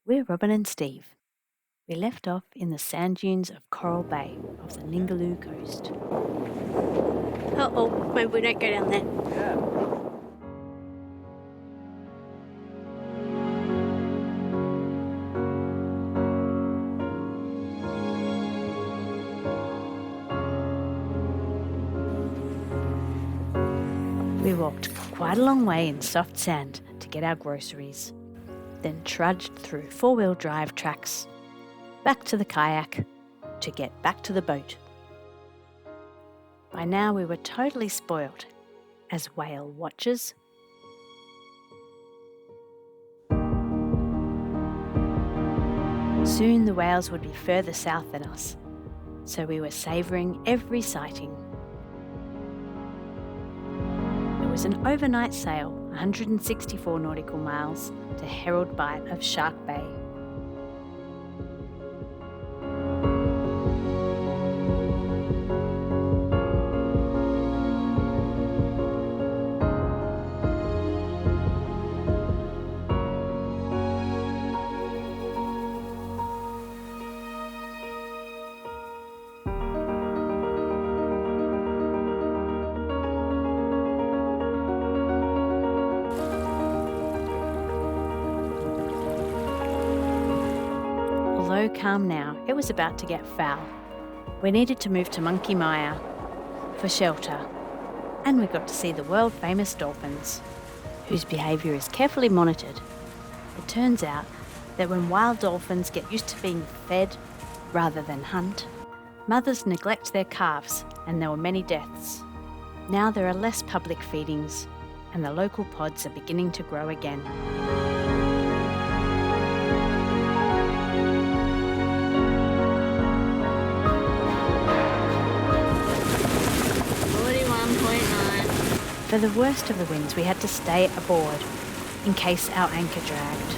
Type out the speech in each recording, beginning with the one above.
We're Robin and Steve. We left off in the sand dunes of Coral Bay off the Ningaloo coast. Maybe we don't go down there. We walked quite a long way in soft sand to get our groceries, then trudged through four-wheel drive tracks, back to the kayak, to get back to the boat. By now we were totally spoiled as whale watchers. Soon the whales would be further south than us, so we were savouring every sighting. It was an overnight sail, 164 nautical miles, to Herald Bight of Shark Bay. Although calm now, it was about to get foul. We needed to move to Monkey Mia for shelter, and we got to see the world-famous dolphins, whose behaviour is carefully monitored. It turns out that when wild dolphins get used to being fed rather than hunt, mothers neglect their calves, and there were many deaths. Now there are less public feedings, and the local pods are beginning to grow again. 41.9. For the worst of the winds, we had to stay aboard in case our anchor dragged.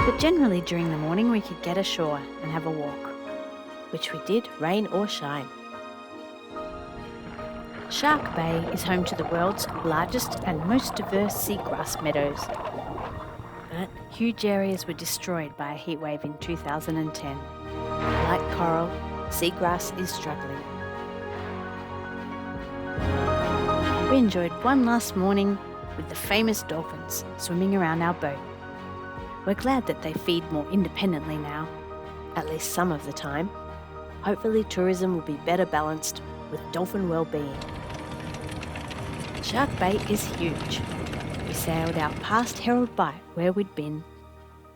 But generally during the morning we could get ashore and have a walk, which we did, rain or shine. Shark Bay is home to the world's largest and most diverse seagrass meadows. But huge areas were destroyed by a heatwave in 2010. Like coral, seagrass is struggling. We enjoyed one last morning with the famous dolphins swimming around our boat. We're glad that they feed more independently now, at least some of the time. Hopefully tourism will be better balanced with dolphin well-being. Shark Bay is huge. We sailed out past Herald Bight where we'd been,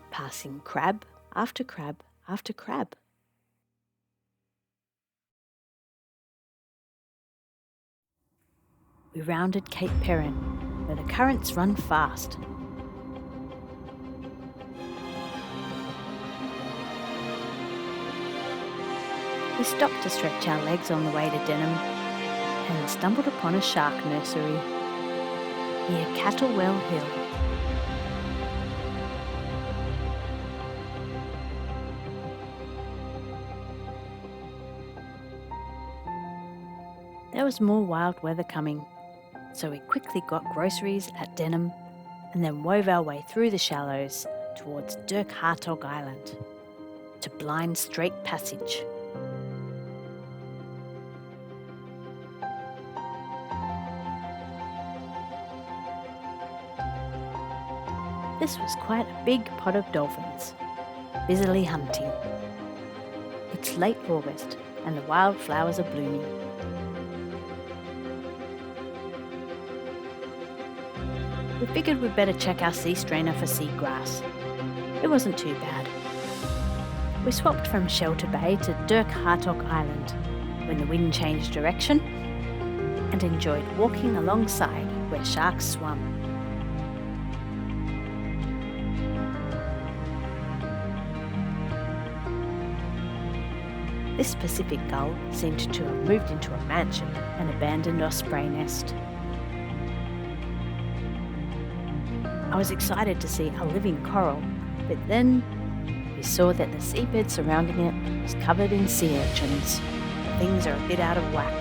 passing crab after crab after crab. We rounded Cape Perrin, where the currents run fast. We stopped to stretch our legs on the way to Denham and stumbled upon a shark nursery near Cattlewell Hill. There was more wild weather coming, so we quickly got groceries at Denham and then wove our way through the shallows towards Dirk Hartog Island to Blind Strait Passage. This was quite a big pod of dolphins, busily hunting. It's late August and the wildflowers are blooming. We figured we'd better check our sea strainer for seagrass. It wasn't too bad. We swapped from Shelter Bay to Dirk Hartog Island when the wind changed direction and enjoyed walking alongside where sharks swum. This Pacific gull seemed to have moved into a mansion, an abandoned osprey nest. I was excited to see a living coral, but then we saw that the seabed surrounding it was covered in sea urchins. Things are a bit out of whack.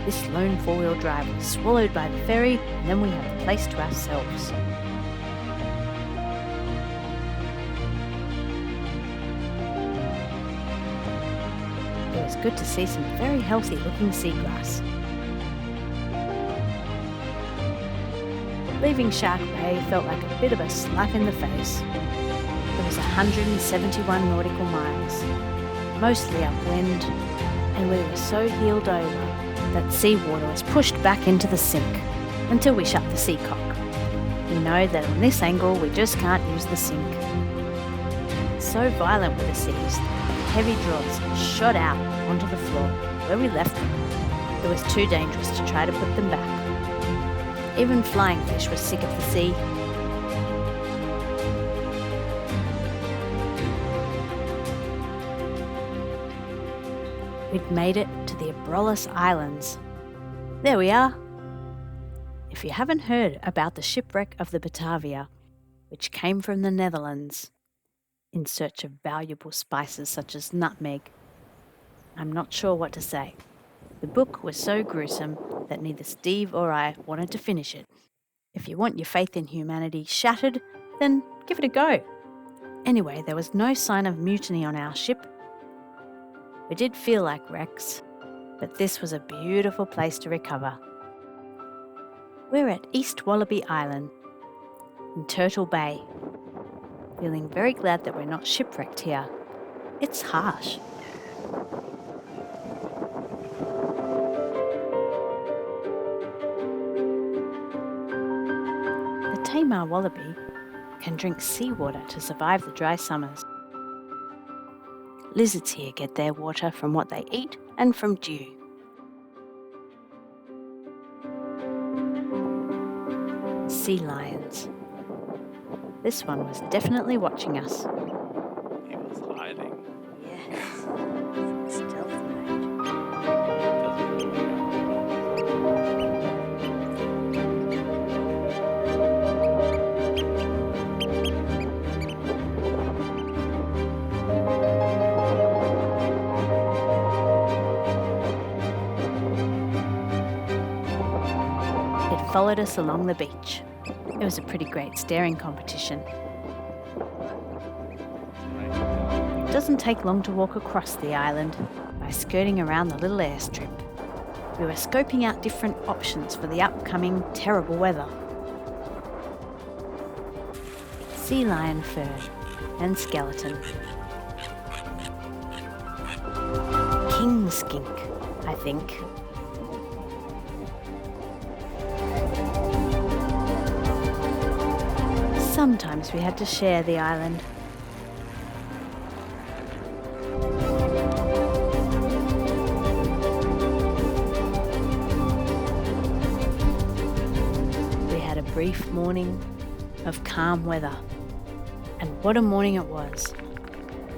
This lone four-wheel drive was swallowed by the ferry, and then we had the place to ourselves. It was good to see some very healthy-looking seagrass. Leaving Shark Bay felt like a bit of a slap in the face. It was 171 nautical miles, mostly upwind, and we were so heeled over that seawater was pushed back into the sink until we shut the seacock. We know that on this angle we just can't use the sink. So violent were the seas that heavy draws shot out onto the floor where we left them. It was too dangerous to try to put them back. Even flying fish were sick of the sea. We'd made it to the Abrohlos Islands. There we are. If you haven't heard about the shipwreck of the Batavia, which came from the Netherlands in search of valuable spices such as nutmeg, I'm not sure what to say. The book was so gruesome that neither Steve or I wanted to finish it. If you want your faith in humanity shattered, then give it a go. Anyway, there was no sign of mutiny on our ship. We did feel like wrecks, but this was a beautiful place to recover. We're at East Wallaby Island in Turtle Bay. Feeling very glad that we're not shipwrecked here. It's harsh. The Tamar wallaby can drink seawater to survive the dry summers. Lizards here get their water from what they eat and from dew. Sea lions. This one was definitely watching us. He was hiding. Yes. Stealth mode. It followed us along the beach. It was a pretty great staring competition. It doesn't take long to walk across the island by skirting around the little airstrip. We were scoping out different options for the upcoming terrible weather. Sea lion fur and skeleton. King skink, I think. Sometimes we had to share the island. We had a brief morning of calm weather, and what a morning it was.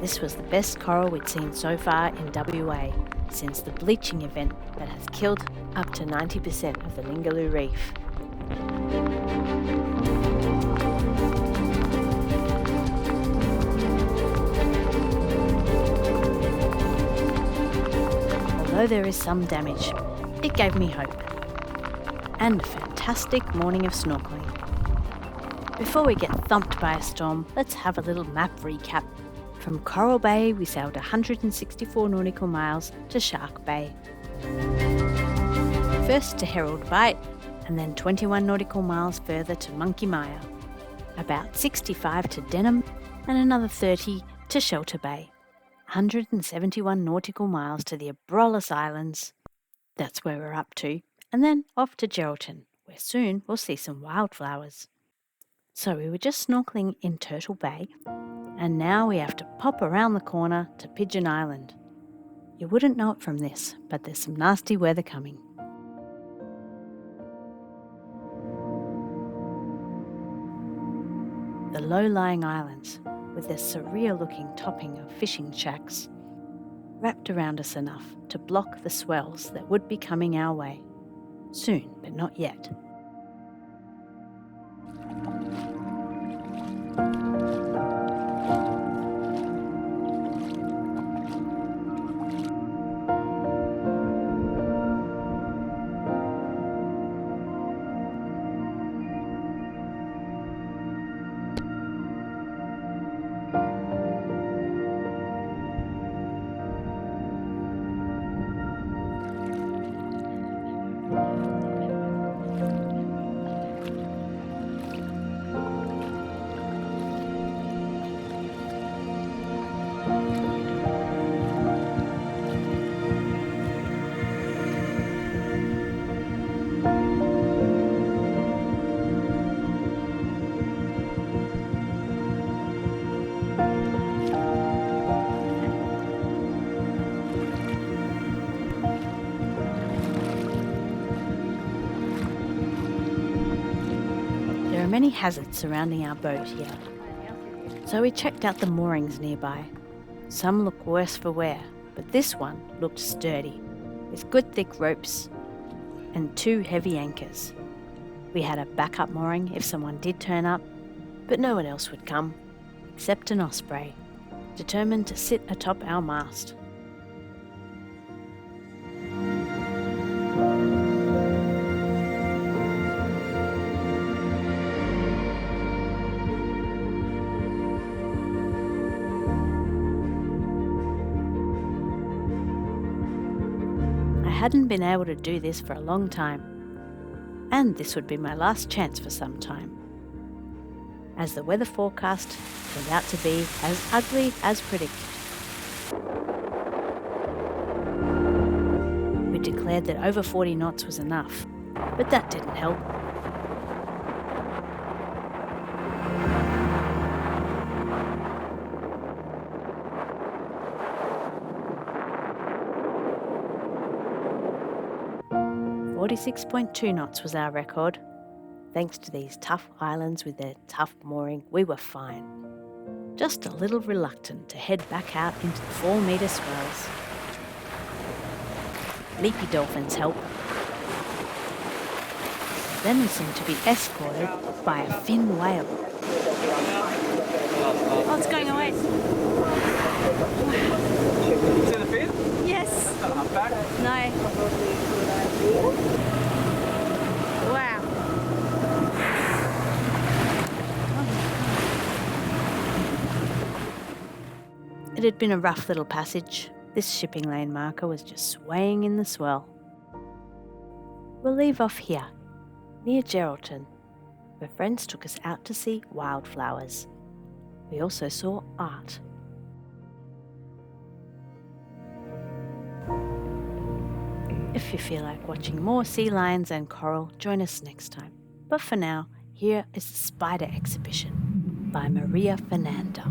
This was the best coral we'd seen so far in WA since the bleaching event that has killed up to 90% of the Ningaloo reef. Although there is some damage, it gave me hope. And a fantastic morning of snorkeling. Before we get thumped by a storm, let's have a little map recap. From Coral Bay, we sailed 164 nautical miles to Shark Bay. First to Herald Bight, and then 21 nautical miles further to Monkey Mia. About 65 to Denham, and another 30 to Shelter Bay. 171 nautical miles to the Abrohlos Islands. That's where we're up to. And then off to Geraldton, where soon we'll see some wildflowers. So we were just snorkeling in Turtle Bay, and now we have to pop around the corner to Pigeon Island. You wouldn't know it from this, but there's some nasty weather coming. The low-lying islands, with their surreal-looking topping of fishing shacks, wrapped around us enough to block the swells that would be coming our way. Soon, but not yet. are many hazards surrounding our boat here, so we checked out the moorings nearby. Some look worse for wear, but this one looked sturdy, with good thick ropes and 2 heavy anchors. We had a backup mooring if someone did turn up, but no one else would come, except an osprey, determined to sit atop our mast. I hadn't been able to do this for a long time, and this would be my last chance for some time, as the weather forecast turned out to be as ugly as predicted. We declared that over 40 knots was enough, but that didn't help. "46.2 knots was our record. Thanks to these tough islands with their tough mooring, we were fine. Just a little reluctant to head back out into the 4-metre swells. Leapy dolphins help. Then we seemed to be escorted by a fin whale. Oh, it's going away. You see the fin? Yes. Not a humpback. No. Wow. It had been a rough little passage. This shipping lane marker was just swaying in the swell. We'll leave off here, near Geraldton, where friends took us out to see wildflowers. We also saw art. If you feel like watching more sea lions and coral, join us next time. But for now, here is the Spider Exhibition by Maria Fernanda.